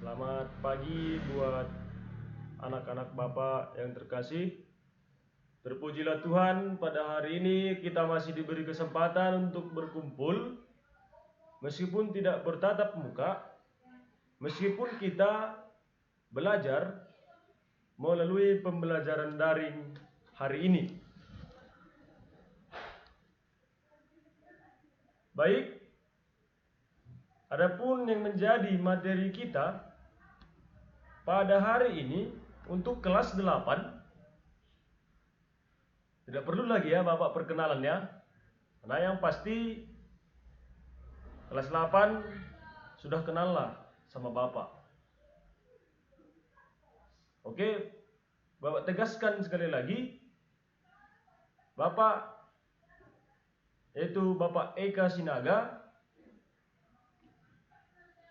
Selamat pagi buat anak-anak Bapak yang terkasih. Terpujilah Tuhan, pada hari ini kita masih diberi kesempatan untuk berkumpul meskipun tidak bertatap muka, meskipun kita belajar melalui pembelajaran daring hari ini. Baik, adapun yang menjadi materi kita pada hari ini untuk kelas 8, tidak perlu lagi ya Bapak perkenalannya, karena yang pasti kelas 8 sudah kenal lah sama Bapak. Oke, Bapak tegaskan sekali lagi, Bapak yaitu Bapak Eka Sinaga,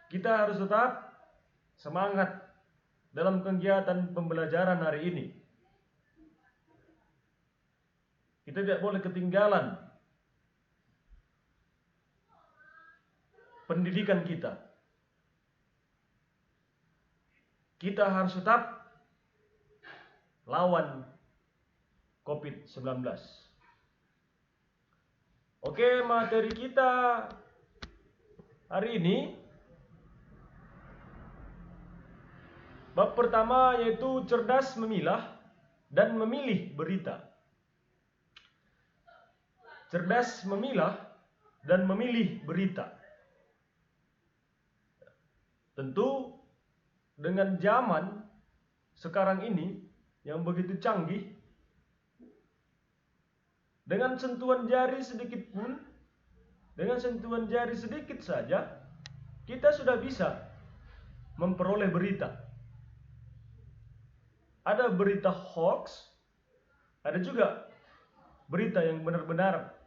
kita harus tetap semangat dalam kegiatan pembelajaran hari ini. Kita tidak boleh ketinggalan pendidikan kita. Kita harus tetap lawan COVID-19. Oke, materi kita hari ini bab pertama yaitu cerdas memilah dan memilih berita. Cerdas memilah dan memilih berita. Tentu dengan zaman sekarang ini yang begitu canggih, dengan sentuhan jari sedikit pun, dengan sentuhan jari sedikit saja, kita sudah bisa memperoleh berita. Ada berita hoax, ada juga berita yang benar-benar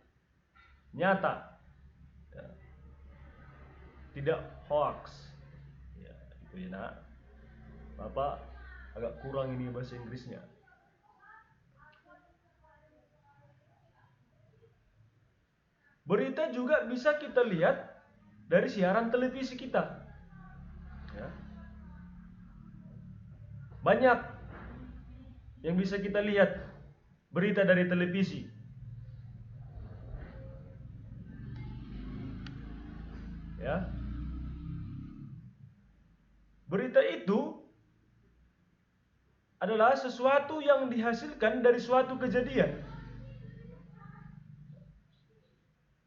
nyata, ya, tidak hoax. Ya, itu ya nak. Bapak agak kurang ini bahasa Inggrisnya. Berita juga bisa kita lihat dari siaran televisi kita. Ya. Banyak yang bisa kita lihat berita dari televisi. Ya. Berita itu adalah sesuatu yang dihasilkan dari suatu kejadian,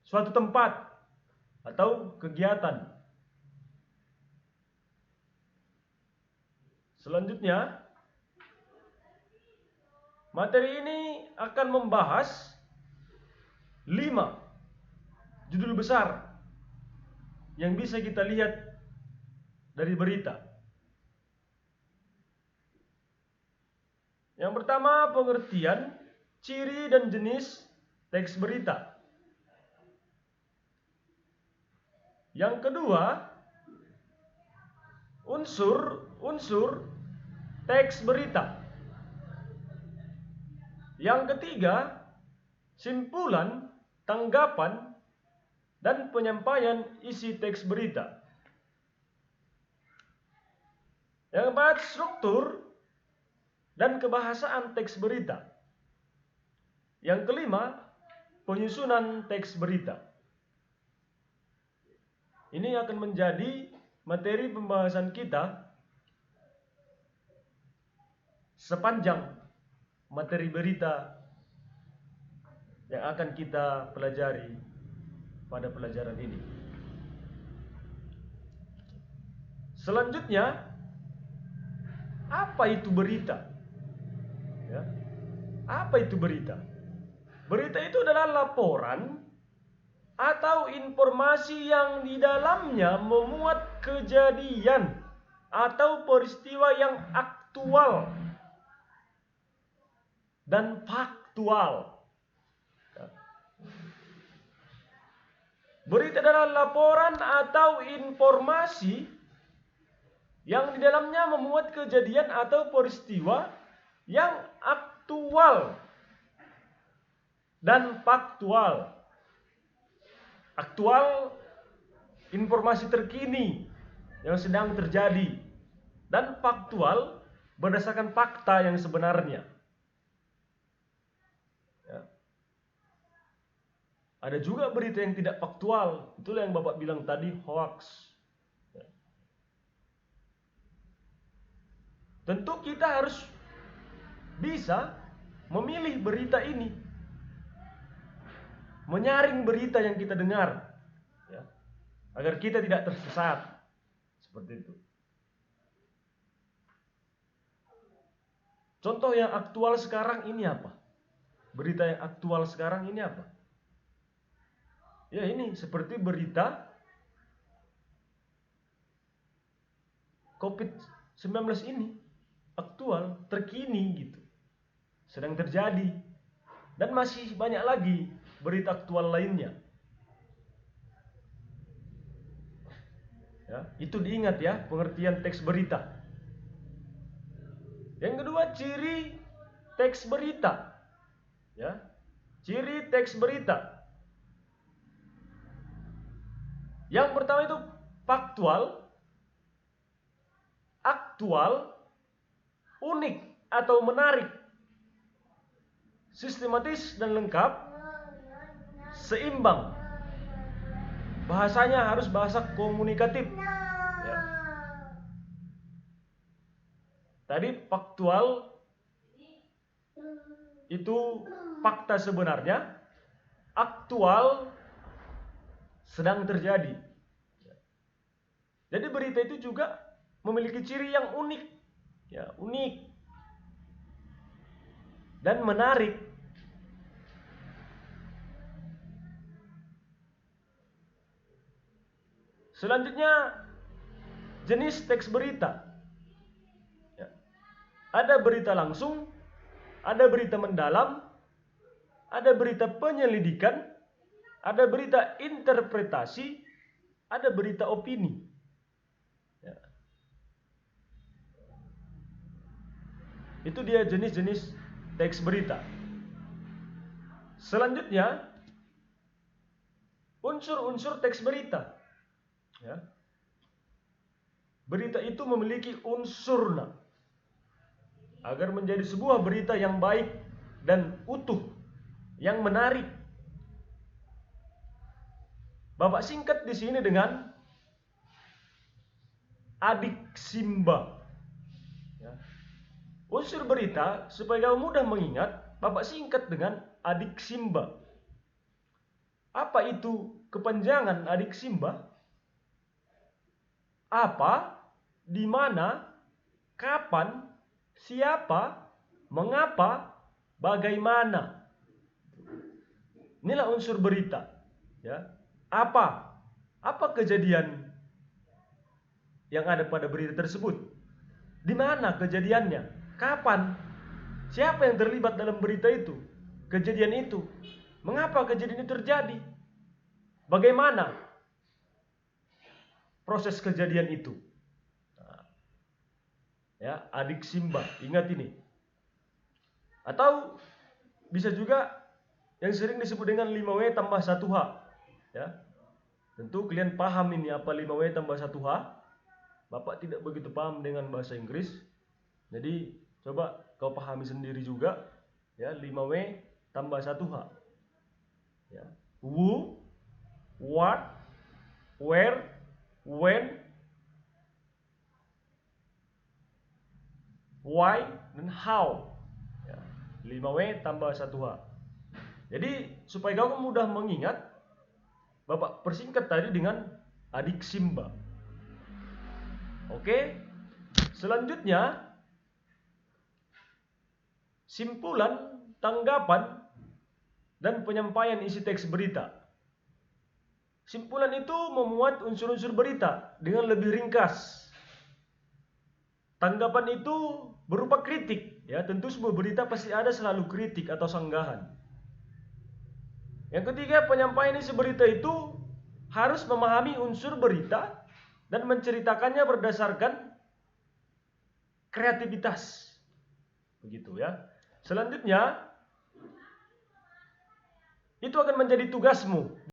suatu tempat atau kegiatan. Selanjutnya, materi ini akan membahas 5 judul besar yang bisa kita lihat dari berita. Yang pertama, pengertian, ciri dan jenis teks berita. Yang kedua, unsur teks berita. Yang ketiga, simpulan, tanggapan, dan penyampaian isi teks berita. Yang keempat, struktur dan kebahasaan teks berita. Yang kelima, penyusunan teks berita. Ini akan menjadi materi pembahasan kita sepanjang materi berita yang akan kita pelajari pada pelajaran ini. Selanjutnya, apa itu berita? Ya. Apa itu berita? Berita itu adalah laporan atau informasi yang di dalamnya memuat kejadian atau peristiwa yang aktual dan faktual. Berita adalah laporan atau informasi yang di dalamnya memuat kejadian atau peristiwa yang aktual dan faktual. Aktual, informasi terkini yang sedang terjadi dan faktual berdasarkan fakta yang sebenarnya. Ya. Ada juga berita yang tidak faktual, itulah yang Bapak bilang tadi, hoax. Ya. Tentu kita harus bisa memilih berita ini, menyaring berita yang kita dengar, ya, agar kita tidak tersesat. Seperti itu. Contoh yang aktual sekarang ini apa? Berita yang aktual sekarang ini apa? Ya ini seperti berita COVID-19 ini aktual, terkini gitu. Sedang terjadi. Dan masih banyak lagi berita aktual lainnya. Ya, itu diingat ya, pengertian teks berita. Yang kedua, ciri teks berita. Ya. Ciri teks berita. Yang pertama itu faktual, aktual, unik atau menarik, sistematis dan lengkap, seimbang. Bahasanya harus bahasa komunikatif. Ya. Tadi faktual itu fakta sebenarnya, aktual sedang terjadi. Jadi berita itu juga memiliki ciri yang unik, ya, unik dan menarik. Selanjutnya, jenis teks berita. Ya. Ada berita langsung, ada berita mendalam, ada berita penyelidikan, ada berita interpretasi, ada berita opini. Ya. Itu dia jenis-jenis teks berita. Selanjutnya, unsur-unsur teks berita. Ya. Berita itu memiliki unsurnya agar menjadi sebuah berita yang baik dan utuh, yang menarik. Bapak singkat di sini dengan adiksimba. Ya. Unsur berita supaya kamu mudah mengingat, Bapak singkat dengan adiksimba. Apa itu kepanjangan adiksimba? Apa, di mana, kapan, siapa, mengapa, bagaimana. Inilah unsur berita. Ya. Apa kejadian yang ada pada berita tersebut? Di mana kejadiannya? Kapan? Siapa yang terlibat dalam berita itu? Kejadian itu. Mengapa kejadian itu terjadi? Bagaimana proses kejadian itu? Nah, ya, adiksimba, ingat ini. Atau bisa juga yang sering disebut dengan 5W tambah 1H. Ya. Tentu kalian paham ini apa 5W tambah 1H. Bapak tidak begitu paham dengan bahasa Inggris. Jadi coba kau pahami sendiri juga. Ya, 5W tambah 1H. Ya. Who, what, where, when, why, dan how. Ya. 5W tambah 1H. Jadi supaya kamu mudah mengingat, Bapak persingkat tadi dengan adiksimba. Oke. Selanjutnya, simpulan, tanggapan, dan penyampaian isi teks berita. Simpulan itu memuat unsur-unsur berita dengan lebih ringkas. Tanggapan itu berupa kritik. Ya, tentu sebuah berita pasti ada selalu kritik atau sanggahan. Yang ketiga, penyampaian isi berita itu harus memahami unsur berita dan menceritakannya berdasarkan kreativitas. Begitu ya. Selanjutnya, itu akan menjadi tugasmu.